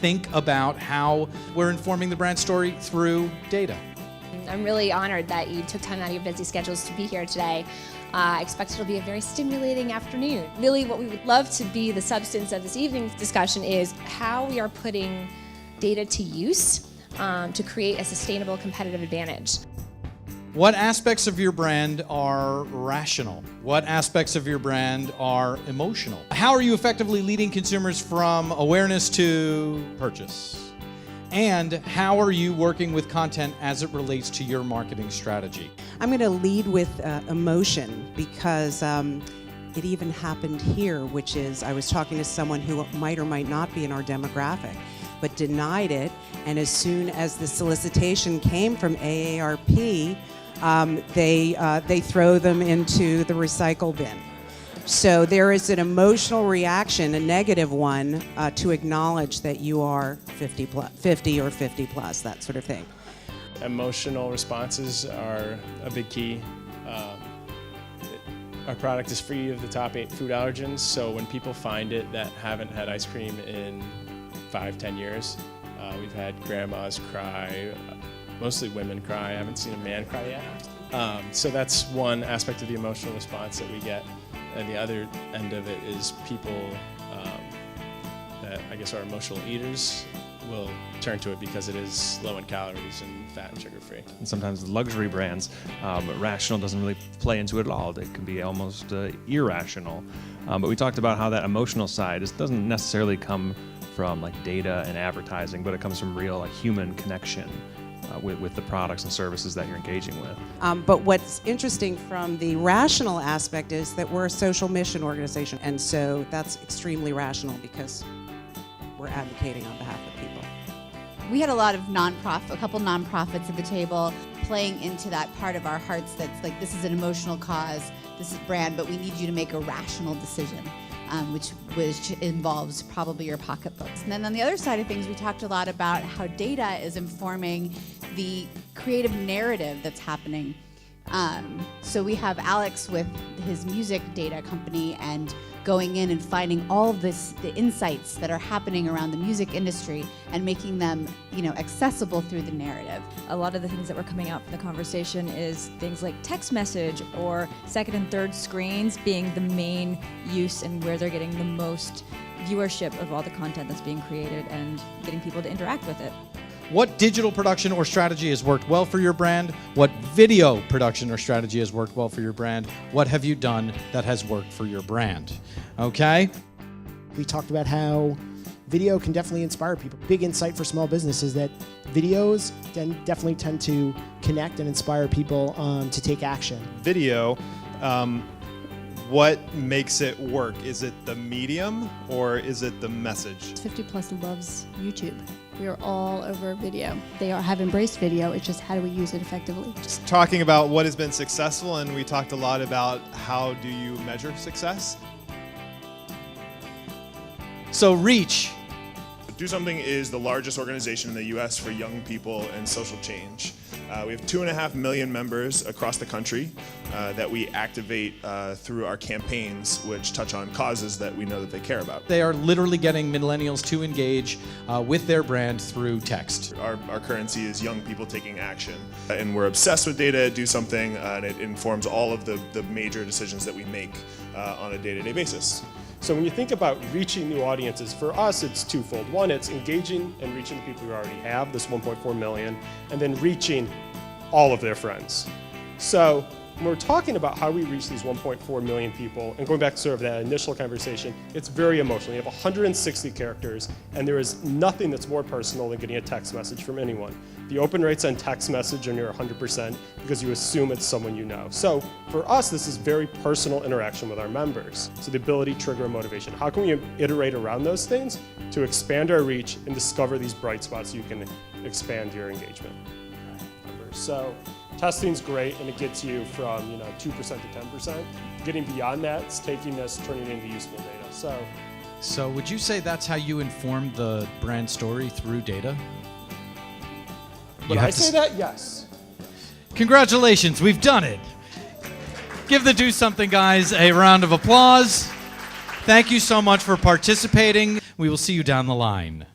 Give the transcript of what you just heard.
think about how we're informing the brand story through data. I'm really honored that you took time out of your busy schedules to be here today. I expect it'll be a very stimulating afternoon. Really, what we would love to be the substance of this evening's discussion is how we are putting data to use to create a sustainable competitive advantage. What aspects of your brand are rational? What aspects of your brand are emotional? How are you effectively leading consumers from awareness to purchase? And how are you working with content as it relates to your marketing strategy? I'm going to lead with emotion because it even happened here, which is I was talking to someone who might or might not be in our demographic, but denied it. And as soon as the solicitation came from AARP, they throw them into the recycle bin. So there is an emotional reaction, a negative one, to acknowledge that you are 50 or 50 plus, that sort of thing. Emotional responses are a big key. Our product is free of the top 8 food allergens, so when people find it that haven't had ice cream in 5-10 years, we've had grandmas cry, mostly women cry. I haven't seen a man cry yet. So that's one aspect of the emotional response that we get. And the other end of it is people that I guess are emotional eaters will turn to it because it is low in calories and fat and sugar free. And sometimes the luxury brands, rational doesn't really play into it at all. It can be almost irrational. But we talked about how that emotional side doesn't necessarily come from like data and advertising, but it comes from real human connection with the products and services that you're engaging with. But what's interesting from the rational aspect is that we're a social mission organization, and so that's extremely rational because we're advocating on behalf of people. We had a lot of a couple nonprofits at the table playing into that part of our hearts that's like, this is an emotional cause, this is brand, but we need you to make a rational decision. Which involves probably your pocketbooks. And then on the other side of things, we talked a lot about how data is informing the creative narrative that's happening. So we have Alex with his music data company and going in and finding all of the insights that are happening around the music industry and making them, accessible through the narrative. A lot of the things that were coming out from the conversation is things like text message or second and third screens being the main use and where they're getting the most viewership of all the content that's being created and getting people to interact with it. What digital production or strategy has worked well for your brand? What video production or strategy has worked well for your brand? What have you done that has worked for your brand? Okay? We talked about how video can definitely inspire people. Big insight for small businesses that videos definitely tend to connect and inspire people to take action. Video, what makes it work? Is it the medium or is it the message? 50 plus loves YouTube. We are all over video. They have embraced video. It's just how do we use it effectively? Just talking about what has been successful, and we talked a lot about how do you measure success. So Reach. Do Something is the largest organization in the U.S. for young people and social change. We have 2.5 million members across the country that we activate through our campaigns, which touch on causes that we know that they care about. They are literally getting millennials to engage with their brand through text. Our currency is young people taking action. And we're obsessed with data at Do Something, and it informs all of the major decisions that we make on a day-to-day basis. So when you think about reaching new audiences, for us it's twofold. One, it's engaging and reaching the people we already have, this 1.4 million, and then reaching all of their friends. So when we're talking about how we reach these 1.4 million people, and going back to sort of that initial conversation, it's very emotional. You have 160 characters, and there is nothing that's more personal than getting a text message from anyone. The open rates on text message are near 100% because you assume it's someone you know. So for us, this is very personal interaction with our members. So the ability, trigger, and motivation. How can we iterate around those things to expand our reach and discover these bright spots so you can expand your engagement? So testing's great, and it gets you from 2% to 10%. Getting beyond that, it's taking this, turning it into useful data. So would you say that's how you inform the brand story through data? Would I say that? Yes. Congratulations, we've done it. Give the Do Something guys a round of applause. Thank you so much for participating. We will see you down the line.